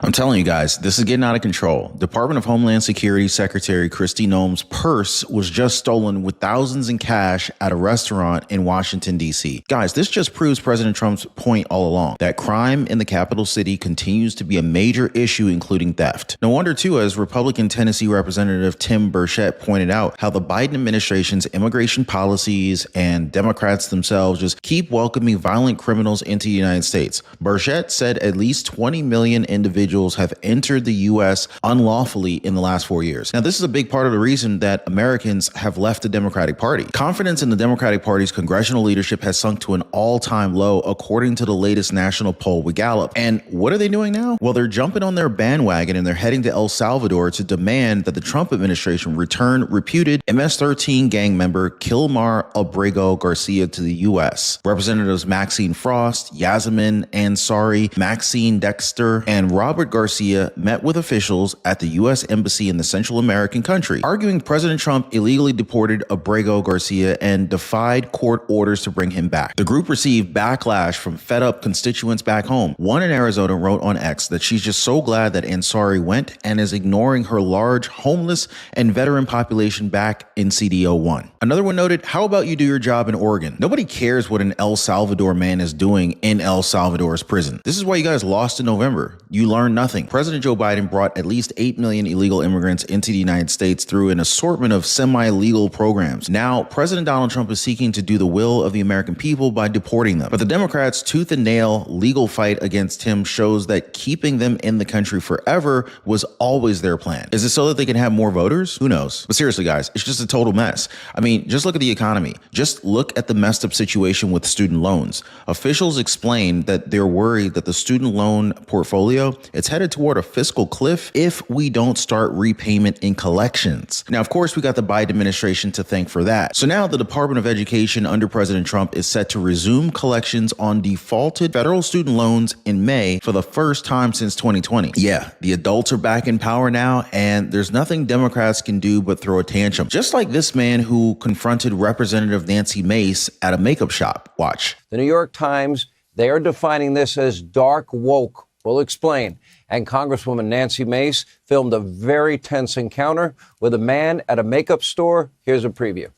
I'm telling you guys, this is getting out of control. Department of Homeland Security Secretary Kristi Noem's purse was just stolen with thousands in cash at a restaurant in Washington, D.C. Guys, this just proves President Trump's point all along, that crime in the capital city continues to be a major issue, including theft. No wonder, too, as Republican Tennessee Representative Tim Burchett pointed out, how the Biden administration's immigration policies and Democrats themselves just keep welcoming violent criminals into the United States. Burchett said at least 20 million individuals have entered the U.S. unlawfully in the last 4 years. Now, this is a big part of the reason that Americans have left the Democratic Party. Confidence in the Democratic Party's congressional leadership has sunk to an all-time low, according to the latest national poll with Gallup. And what are they doing now? Well, they're jumping on their bandwagon and they're heading to El Salvador to demand that the Trump administration return reputed MS-13 gang member Kilmar Abrego Garcia to the U.S. Representatives Maxine Frost, Yassamin, Ansari, Maxine Dexter, and Robert Garcia met with officials at the U.S. Embassy in the Central American country, arguing President Trump illegally deported Abrego Garcia and defied court orders to bring him back. The group received backlash from fed-up constituents back home. One in Arizona wrote on X that she's just so glad that Ansari went and is ignoring her large homeless and veteran population back in CD01. Another one noted, how about you do your job in Oregon? Nobody cares what an El Salvador man is doing in El Salvador's prison. This is why you guys lost in November. You learned nothing. President Joe Biden brought at least 8 million illegal immigrants into the United States through an assortment of semi-legal programs. Now, President Donald Trump is seeking to do the will of the American people by deporting them. But the Democrats' tooth and nail legal fight against him shows that keeping them in the country forever was always their plan. Is it so that they can have more voters? Who knows? But seriously, guys, it's just a total mess. I mean, just look at the economy. Just look at the messed up situation with student loans. Officials explained that they're worried that the student loan portfolio, it's headed toward a fiscal cliff if we don't start repayment in collections. Now, of course, we got the Biden administration to thank for that. So now the Department of Education under President Trump is set to resume collections on defaulted federal student loans in May for the first time since 2020. Yeah, the adults are back in power now, and there's nothing Democrats can do but throw a tantrum. Just like this man who confronted Representative Nancy Mace at a makeup shop. Watch. The New York Times, they are defining this as dark woke. We'll explain. And Congresswoman Nancy Mace filmed a very tense encounter with a man at a makeup store. Here's a preview.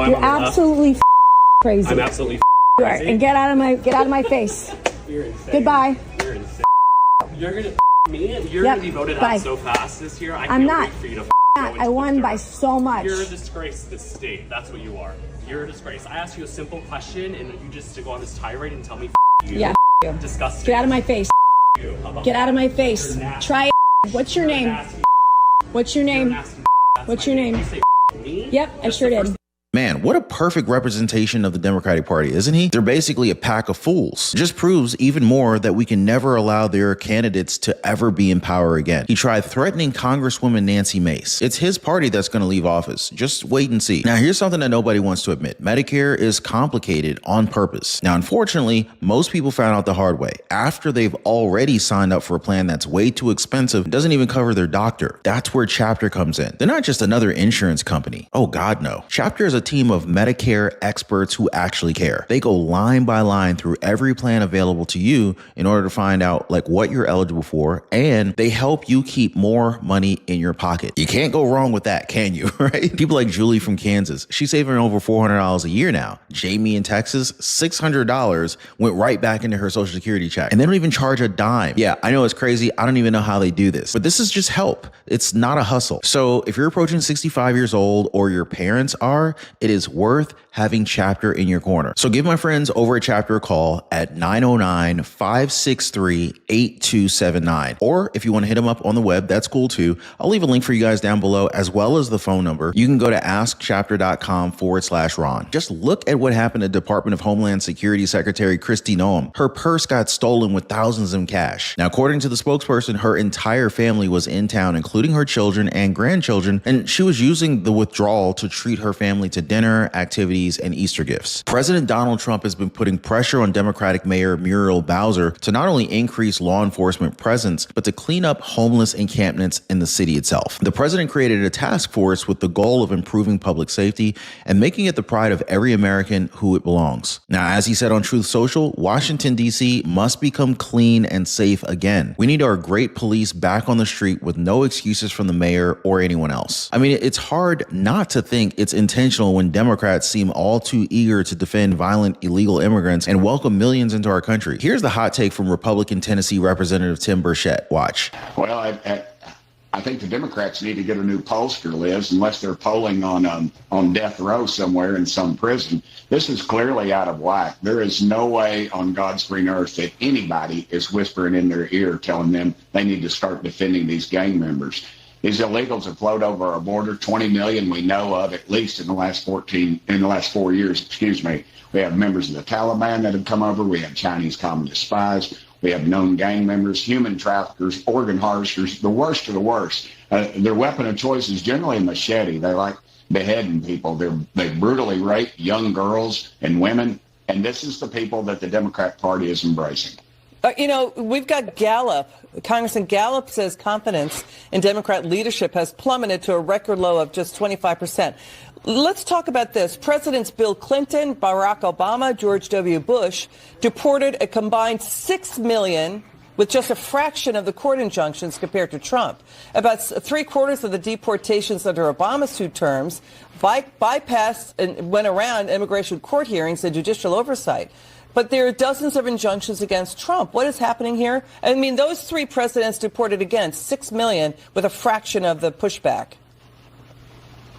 You're absolutely crazy. I'm absolutely you are. And get out of my face. Goodbye. You're insane. You're gonna me? You're gonna be voted out so fast this year. I'm not. Wait for you to I won by so much. You're a disgrace to this state. That's what you are. You're a disgrace. I asked you a simple question and you just to go on this tirade and tell me you. Yeah, you. Disgusting. Get out of my face. You. Get out of my face. Try it. What's your name? What's your name? What's your name? You say me? Yep, I sure did. Man, what a perfect representation of the Democratic Party, isn't he? They're basically a pack of fools. It just proves even more that we can never allow their candidates to ever be in power again. He tried threatening Congresswoman Nancy Mace. It's his party that's going to leave office. Just wait and see. Now, here's something that nobody wants to admit. Medicare is complicated on purpose. Now, unfortunately, most people found out the hard way after they've already signed up for a plan that's way too expensive and doesn't even cover their doctor. That's where Chapter comes in. They're not just another insurance company. Oh, God, no. Chapter is a team of Medicare experts who actually care. They go line by line through every plan available to you in order to find out like what you're eligible for, and they help you keep more money in your pocket. You can't go wrong with that, can you? Right? People like Julie from Kansas, she's saving over $400 a year now. Jamie in Texas, $600 went right back into her Social Security check, and they don't even charge a dime. Yeah, I know it's crazy. I don't even know how they do this, but this is just help. It's not a hustle. So if you're approaching 65 years old or your parents are, it is worth having Chapter in your corner. So give my friends over at Chapter a call at 909-563-8279. Or if you want to hit them up on the web, that's cool too. I'll leave a link for you guys down below as well as the phone number. You can go to askchapter.com/Ron. Just look at what happened to Department of Homeland Security Secretary Kristi Noem. Her purse got stolen with thousands in cash. Now, according to the spokesperson, her entire family was in town, including her children and grandchildren, and she was using the withdrawal to treat her family to dinner. dinner, activities, and Easter gifts. President Donald Trump has been putting pressure on Democratic Mayor Muriel Bowser to not only increase law enforcement presence, but to clean up homeless encampments in the city itself. The president created a task force with the goal of improving public safety and making it the pride of every American who it belongs. Now, as he said on Truth Social, Washington, D.C. must become clean and safe again. We need our great police back on the street with no excuses from the mayor or anyone else. I mean, it's hard not to think it's intentional when Democrats seem all too eager to defend violent illegal immigrants and welcome millions into our country. Here's the hot take from Republican Tennessee Representative Tim Burchett. Watch. Well, I think the Democrats need to get a new pollster, Liz, unless they're polling on death row somewhere in some prison. This is clearly out of whack. There is no way on God's green earth that anybody is whispering in their ear telling them they need to start defending these gang members. These illegals have flowed over our border, 20 million we know of, at least in the last 4 years, We have members of the Taliban that have come over. We have Chinese communist spies. We have known gang members, human traffickers, organ harvesters, the worst of the worst. Their weapon of choice is generally a machete. They like beheading people. They brutally rape young girls and women. And this is the people that the Democrat Party is embracing. We've got Gallup. Congressman Gallup says confidence in Democrat leadership has plummeted to a record low of just 25%. Let's talk about this. Presidents Bill Clinton, Barack Obama, George W. Bush deported a combined 6 million with just a fraction of the court injunctions compared to Trump. About 3/4 of the deportations under Obama's 2 terms bypassed and went around immigration court hearings and judicial oversight. But there are dozens of injunctions against Trump. What is happening here? I mean, those 3 presidents deported again 6 million with a fraction of the pushback.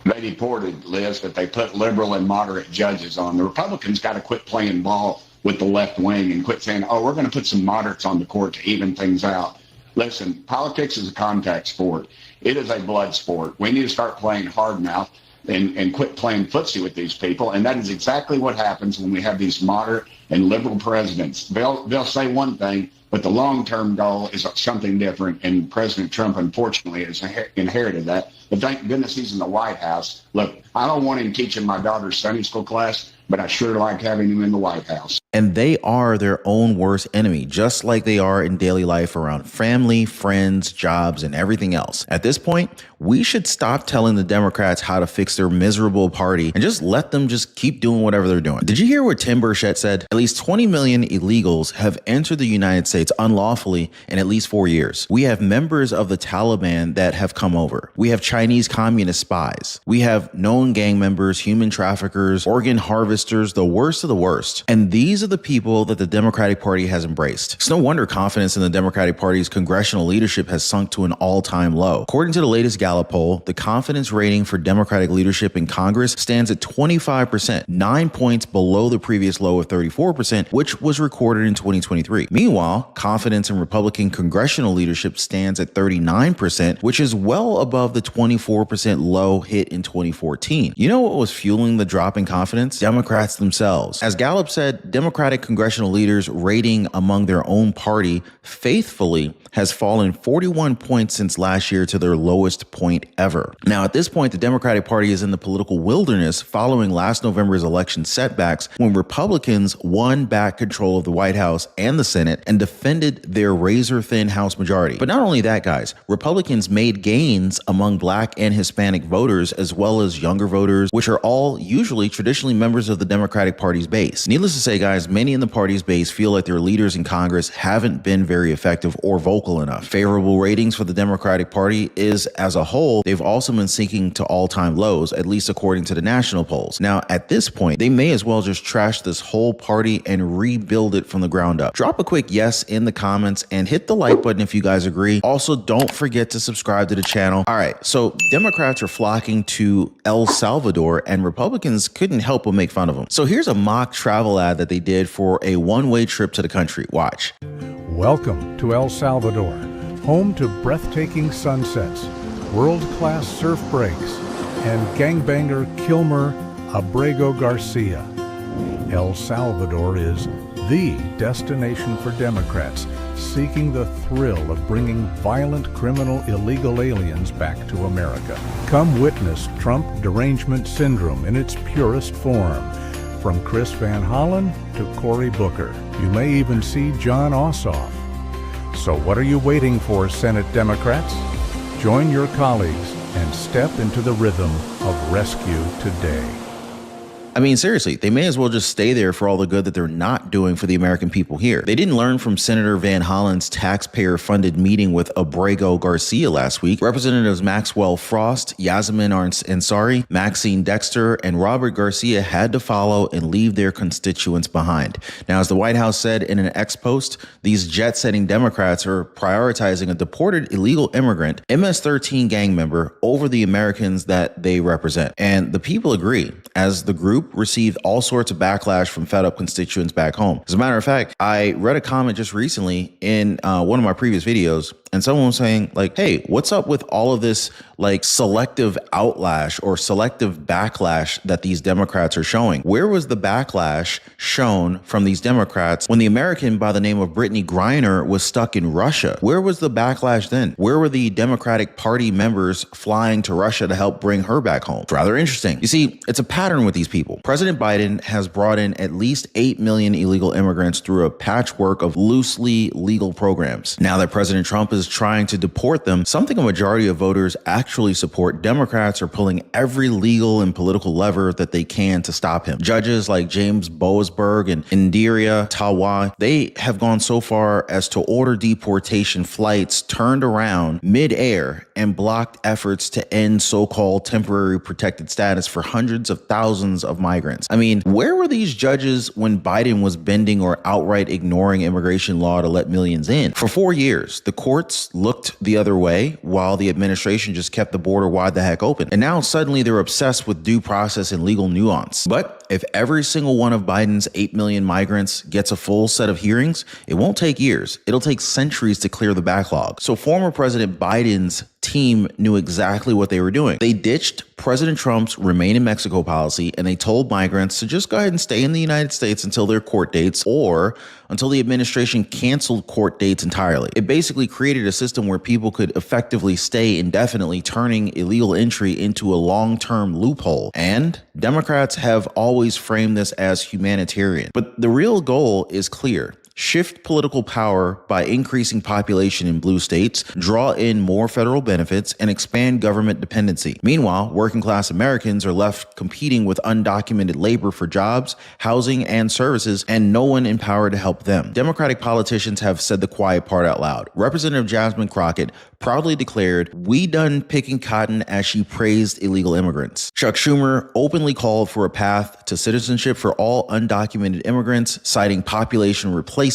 They deported, Liz, but they put liberal and moderate judges on. The Republicans got to quit playing ball with the left wing and quit saying, we're going to put some moderates on the court to even things out. Listen, politics is a contact sport. It is a blood sport. We need to start playing hard mouth and quit playing footsie with these people. And that is exactly what happens when we have these moderate and liberal presidents. They'll say one thing, but the long-term goal is something different. And President Trump, unfortunately, has inherited that. But thank goodness he's in the White House. Look, I don't want him teaching my daughter's Sunday school class, but I sure like having him in the White House. And they are their own worst enemy, just like they are in daily life around family, friends, jobs, and everything else. At this point, we should stop telling the Democrats how to fix their miserable party and just let them just keep doing whatever they're doing. Did you hear what Tim Burchett said? At least 20 million illegals have entered the United States unlawfully in at least 4 years. We have members of the Taliban that have come over. We have Chinese communist spies. We have known gang members, human traffickers, organ harvesters, the worst of the worst. And these are the people that the Democratic Party has embraced. It's no wonder confidence in the Democratic Party's congressional leadership has sunk to an all-time low. According to the latest Gallup poll, the confidence rating for Democratic leadership in Congress stands at 25%, 9 points below the previous low of 34%, which was recorded in 2023. Meanwhile, confidence in Republican congressional leadership stands at 39%, which is well above the 24% low hit in 2014. You know what was fueling the drop in confidence? Democrats themselves. As Gallup said, Democratic congressional leaders' rating among their own party faithfully has fallen 41 points since last year to their lowest point ever. Now, at this point, the Democratic Party is in the political wilderness following last November's election setbacks when Republicans won back control of the White House and the Senate and defended their razor-thin House majority. But not only that, guys, Republicans made gains among Black and Hispanic voters as well as younger voters, which are all usually traditionally members of the Democratic Party's base. Needless to say, guys, many in the party's base feel like their leaders in Congress haven't been very effective or vocal enough. Favorable ratings for the Democratic Party is, as a whole, they've also been sinking to all-time lows, at least according to the national polls. Now, at this point, they may as well just trash this whole party and rebuild it from the ground up. Drop a quick yes in the comments and hit the like button if you guys agree. Also, don't forget to subscribe to the channel. All right, so Democrats are flocking to El Salvador and Republicans couldn't help but make fun of them. So here's a mock travel ad that they did for a one-way trip to the country. Watch. Welcome to El Salvador, home to breathtaking sunsets, world-class surf breaks, and gangbanger Kilmer Abrego Garcia. El Salvador is the destination for Democrats seeking the thrill of bringing violent criminal illegal aliens back to America. Come witness Trump derangement syndrome in its purest form. From Chris Van Hollen to Cory Booker. You may even see John Ossoff. So what are you waiting for, Senate Democrats? Join your colleagues and step into the rhythm of rescue today. I mean, seriously, they may as well just stay there for all the good that they're not doing for the American people here. They didn't learn from Senator Van Hollen's taxpayer-funded meeting with Abrego Garcia last week. Representatives Maxwell Frost, Yassamin Ansari, Maxine Dexter, and Robert Garcia had to follow and leave their constituents behind. Now, as the White House said in an ex post, these jet-setting Democrats are prioritizing a deported illegal immigrant, MS-13 gang member, over the Americans that they represent. And the people agree, as the group received all sorts of backlash from fed up constituents back home. As a matter of fact, I read a comment just recently in one of my previous videos, and someone was saying like, hey, what's up with all of this like selective outlash or selective backlash that these Democrats are showing? Where was the backlash shown from these Democrats when the American by the name of Brittany Griner was stuck in Russia? Where was the backlash then? Where were the Democratic Party members flying to Russia to help bring her back home? It's rather interesting. You see, it's a pattern with these people. President Biden has brought in at least 8 million illegal immigrants through a patchwork of loosely legal programs. Now that President Trump is trying to deport them, something a majority of voters actually support, Democrats are pulling every legal and political lever that they can to stop him. Judges like James Boasberg and Indira Tawa, they have gone so far as to order deportation flights turned around mid-air and blocked efforts to end so-called temporary protected status for hundreds of thousands of migrants. I mean, where were these judges when Biden was bending or outright ignoring immigration law to let millions in? For 4 years, the courts looked the other way while the administration just kept the border wide the heck open. And now suddenly they're obsessed with due process and legal nuance. But if every single one of Biden's 8 million migrants gets a full set of hearings, it won't take years. It'll take centuries to clear the backlog. So former President Biden's team knew exactly what they were doing. They ditched President Trump's Remain in Mexico policy, and they told migrants to just go ahead and stay in the United States until their court dates or until the administration canceled court dates entirely. It basically created a system where people could effectively stay indefinitely, turning illegal entry into a long-term loophole. And Democrats have always framed this as humanitarian. But the real goal is clear. Shift political power by increasing population in blue states, draw in more federal benefits, and expand government dependency. Meanwhile, working class Americans are left competing with undocumented labor for jobs, housing, and services, and no one empowered to help them. Democratic politicians have said the quiet part out loud. Representative Jasmine Crockett proudly declared, "We done picking cotton," as she praised illegal immigrants. Chuck Schumer openly called for a path to citizenship for all undocumented immigrants, citing population replacement.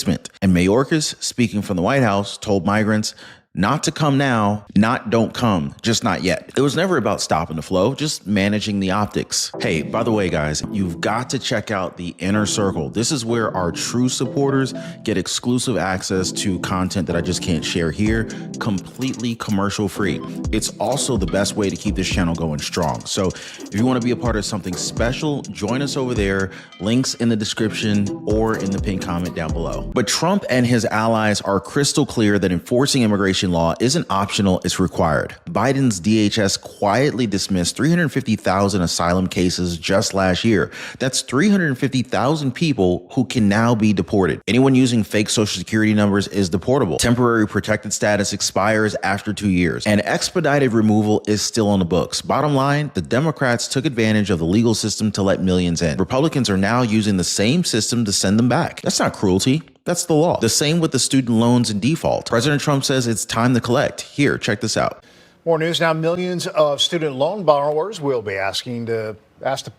And Mayorkas, speaking from the White House, told migrants not to come now, not don't come, just not yet. It was never about stopping the flow, just managing the optics. Hey, by the way, guys, you've got to check out the Inner Circle. This is where our true supporters get exclusive access to content that I just can't share here, completely commercial free. It's also the best way to keep this channel going strong. So if you want to be a part of something special, join us over there. Links in the description or in the pinned comment down below. But Trump and his allies are crystal clear that enforcing immigration law isn't optional, it's required. Biden's DHS quietly dismissed 350,000 asylum cases just last year. That's 350,000 people who can now be deported. Anyone using fake social security numbers is deportable. Temporary protected status expires after 2 years, and expedited removal is still on the books. Bottom line, the Democrats took advantage of the legal system to let millions in. Republicans are now using the same system to send them back. That's not cruelty. That's the law. The same with the student loans in default. President Trump says it's time to collect. Here, check this out. More news now. Millions of student loan borrowers will be asked to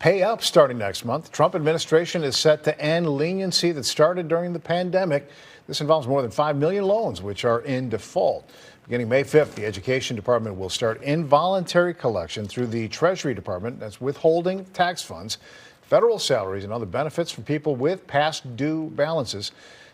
pay up starting next month. The Trump administration is set to end leniency that started during the pandemic. This involves more than 5 million loans, which are in default. Beginning May 5th, the Education Department will start involuntary collection through the Treasury Department. That's withholding tax funds, federal salaries, and other benefits from people with past due balances.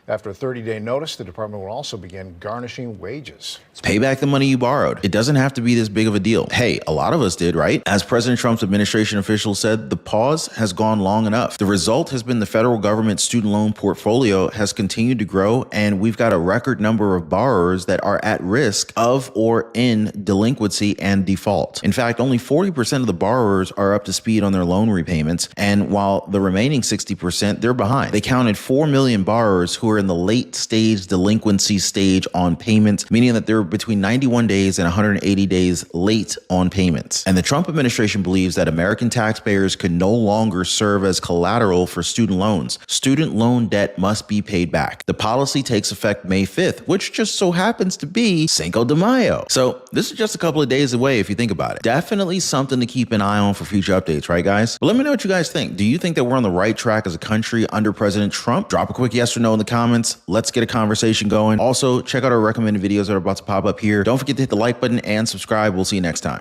After a 30-day notice, the department will also begin garnishing wages. Pay back the money you borrowed. It doesn't have to be this big of a deal. Hey, a lot of us did, right? As President Trump's administration officials said, the pause has gone long enough. The result has been the federal government student loan portfolio has continued to grow, and we've got a record number of borrowers that are at risk of or in delinquency and default. In fact, only 40% of the borrowers are up to speed on their loan repayments, and while the remaining 60%, they're behind. They counted 4 million borrowers who are in the late stage delinquency stage on payments, meaning that they're between 91 days and 180 days late on payments. And the Trump administration believes that American taxpayers can no longer serve as collateral for student loans. Student loan debt must be paid back. The policy takes effect May 5th, which just so happens to be Cinco de Mayo. So this is just a couple of days away if you think about it. Definitely something to keep an eye on for future updates, right guys? But let me know what you guys think. Do you think that we're on the right track as a country under President Trump? Drop a quick yes or no in the comments. Let's get a conversation going. Also, check out our recommended videos that are about to pop up here. Don't forget to hit the like button and subscribe. We'll see you next time.